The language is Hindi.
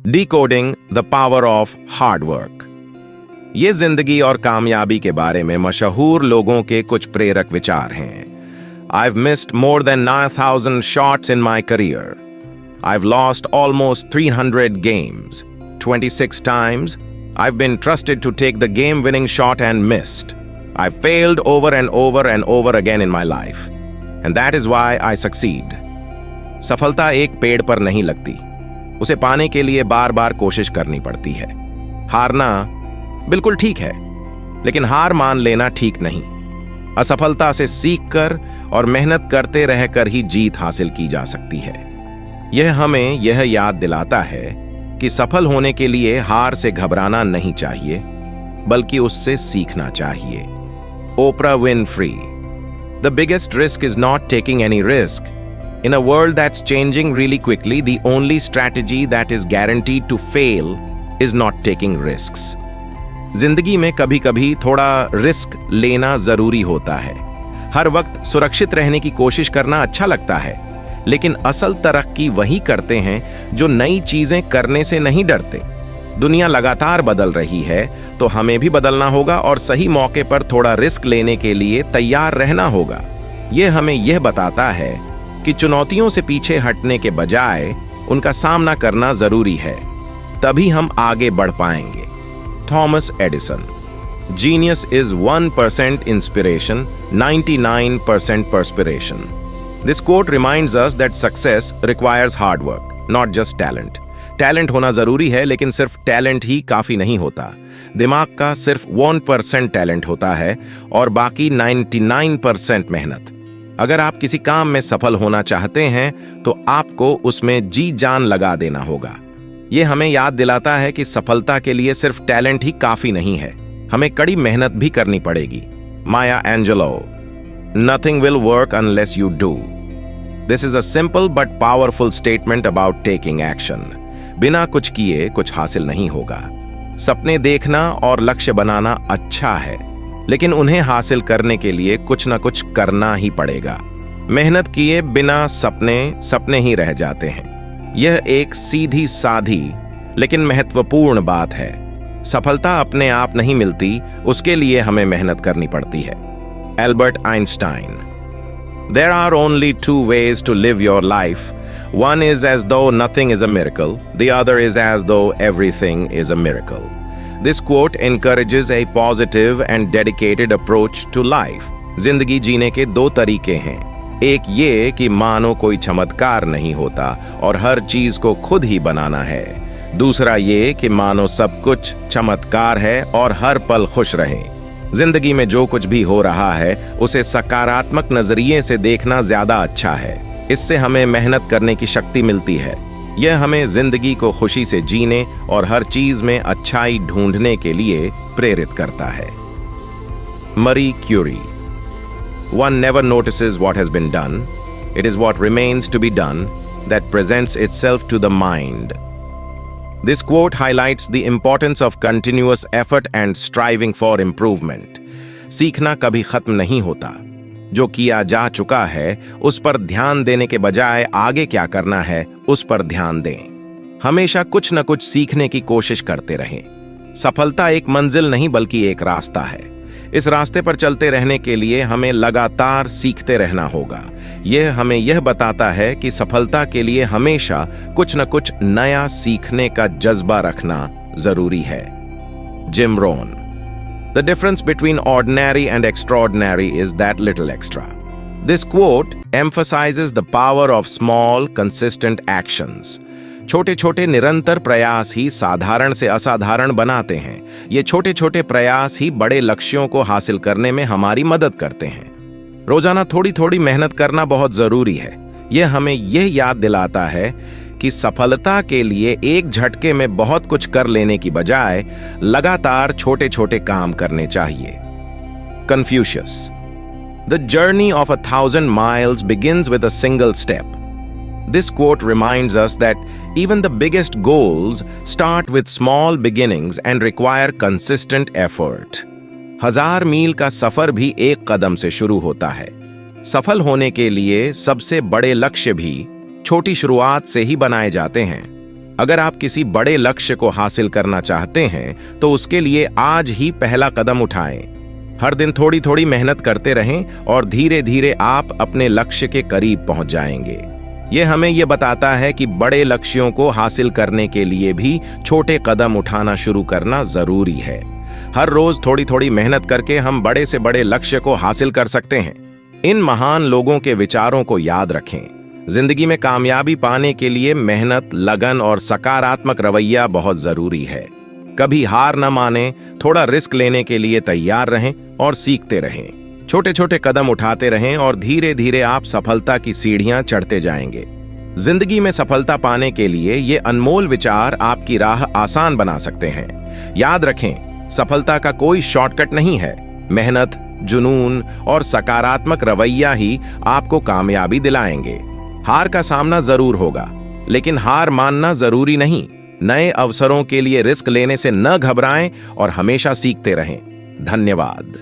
Decoding the power of hard work. ये जिंदगी और कामयाबी के बारे में मशहूर लोगों के कुछ प्रेरक विचार हैं। I've missed more than 9,000 shots in my career. I've lost almost 300 games. 26 times, I've been trusted to take the game-winning shot and missed. I've failed over and over and over again in my life. And that is why I succeed. सफलता एक पेड़ पर नहीं लगती। उसे पाने के लिए बार बार कोशिश करनी पड़ती है। हारना बिल्कुल ठीक है, लेकिन हार मान लेना ठीक नहीं। असफलता से सीखकर और मेहनत करते रहकर ही जीत हासिल की जा सकती है। यह हमें यह याद दिलाता है कि सफल होने के लिए हार से घबराना नहीं चाहिए, बल्कि उससे सीखना चाहिए। ओपरा Winfrey. The biggest risk is not taking any risk. In a world that's changing really quickly, the only strategy that is guaranteed to fail is not taking risks. जिंदगी में कभी-कभी थोड़ा रिस्क लेना जरूरी होता है। हर वक्त सुरक्षित रहने की कोशिश करना अच्छा लगता है, लेकिन असल तरक्की वही करते हैं जो नई चीजें करने से नहीं डरते। दुनिया लगातार बदल रही है, तो हमें भी बदलना होगा और सही मौके पर थोड़ा रिस्क लेने के लिए तैयार रहना होगा। यह हमें यह बताता है कि चुनौतियों से पीछे हटने के बजाय उनका सामना करना जरूरी है, तभी हम आगे बढ़ पाएंगे। Thomas Edison. Genius is 1% inspiration, 99% perspiration. This quote reminds us that success requires hard work, not just talent. Talent होना जरूरी है, लेकिन सिर्फ टैलेंट ही काफी नहीं होता। दिमाग का सिर्फ 1% टैलेंट होता है और बाकी 99% मेहनत। अगर आप किसी काम में सफल होना चाहते हैं, तो आपको उसमें जी जान लगा देना होगा। यह हमें याद दिलाता है कि सफलता के लिए सिर्फ टैलेंट ही काफी नहीं है, हमें कड़ी मेहनत भी करनी पड़ेगी। माया Angelo. Nothing will work unless you do. This is a simple but powerful statement about taking action. बिना कुछ किए कुछ हासिल नहीं होगा। सपने देखना और लक्ष्य बनाना अच्छा है, लेकिन उन्हें हासिल करने के लिए कुछ ना कुछ करना ही पड़ेगा। मेहनत किए बिना सपने सपने ही रह जाते हैं। यह एक सीधी साधी लेकिन महत्वपूर्ण बात है। सफलता अपने आप नहीं मिलती, उसके लिए हमें मेहनत करनी पड़ती है। Albert Einstein. There are only two ways to live your life. One is as though nothing is a miracle. The other is as though everything is a miracle. This quote encourages a positive and dedicated approach to life. जिंदगी जीने के दो तरीके हैं। एक ये कि मानो कोई चमत्कार नहीं होता और हर चीज को खुद ही बनाना है। दूसरा ये कि मानो सब कुछ चमत्कार है और हर पल खुश रहें। जिंदगी में जो कुछ भी हो रहा है, उसे सकारात्मक नजरिए से देखना ज्यादा अच्छा है। इससे हमें मेहनत करने की शक्ति मिलती है। यह हमें जिंदगी को खुशी से जीने और हर चीज में अच्छाई ढूंढने के लिए प्रेरित करता है। मरी Curie. One never notices what has been done. It is what remains to be done that presents itself to the mind. This quote highlights the importance of continuous effort and striving for improvement. सीखना कभी खत्म नहीं होता। जो किया जा चुका है, उस पर ध्यान देने के बजाय आगे क्या करना है, उस पर ध्यान दें। हमेशा कुछ न कुछ सीखने की कोशिश करते रहें। सफलता एक मंजिल नहीं, बल्कि एक रास्ता है। इस रास्ते पर चलते रहने के लिए हमें लगातार सीखते रहना होगा। यह हमें यह बताता है कि सफलता के लिए हमेशा कुछ न कुछ नया सीखने का जज्बा रखना जरूरी है। Jim Rohn. The difference between ordinary and extraordinary is that little extra. This quote emphasizes the power of small, consistent actions. छोटे छोटे निरंतर प्रयास ही साधारण से असाधारण बनाते हैं। ये छोटे छोटे प्रयास ही बड़े लक्ष्यों को हासिल करने में हमारी मदद करते हैं। रोजाना थोड़ी थोड़ी मेहनत करना बहुत जरूरी है। यह हमें यह याद दिलाता है कि सफलता के लिए एक झटके में बहुत कुछ कर लेने की बजाय लगातार छोटे छोटे काम करने चाहिए। Confucius. The journey of 1,000 miles begins with a single step. This quote reminds us that even the biggest goals start with small beginnings and require consistent effort. 1000 मील का सफर भी एक कदम से शुरू होता है। सफल होने के लिए सबसे बड़े लक्ष्य भी छोटी शुरुआत से ही बनाए जाते हैं। अगर आप किसी बड़े लक्ष्य को हासिल करना चाहते हैं तो उसके लिए आज ही पहला कदम उठाएं। हर दिन थोड़ी थोड़ी मेहनत करते रहें और धीरे धीरे आप अपने लक्ष्य के करीब पहुंच जाएंगे। यह हमें यह बताता है कि बड़े लक्ष्यों को हासिल करने के लिए भी छोटे कदम उठाना शुरू करना जरूरी है। हर रोज थोड़ी थोड़ी मेहनत करके हम बड़े से बड़े लक्ष्य को हासिल कर सकते हैं। इन महान लोगों के विचारों को याद रखें। जिंदगी में कामयाबी पाने के लिए मेहनत, लगन और सकारात्मक रवैया बहुत जरूरी है। कभी हार न माने, थोड़ा रिस्क लेने के लिए तैयार रहें और सीखते रहें। छोटे छोटे कदम उठाते रहें और धीरे धीरे आप सफलता की सीढ़ियां चढ़ते जाएंगे। जिंदगी में सफलता पाने के लिए ये अनमोल विचार आपकी राह आसान बना सकते हैं। याद रखें, सफलता का कोई शॉर्टकट नहीं है। मेहनत, जुनून और सकारात्मक रवैया ही आपको कामयाबी दिलाएंगे। हार का सामना जरूर होगा, लेकिन हार मानना जरूरी नहीं। नए अवसरों के लिए रिस्क लेने से न घबराएं और हमेशा सीखते रहें। धन्यवाद।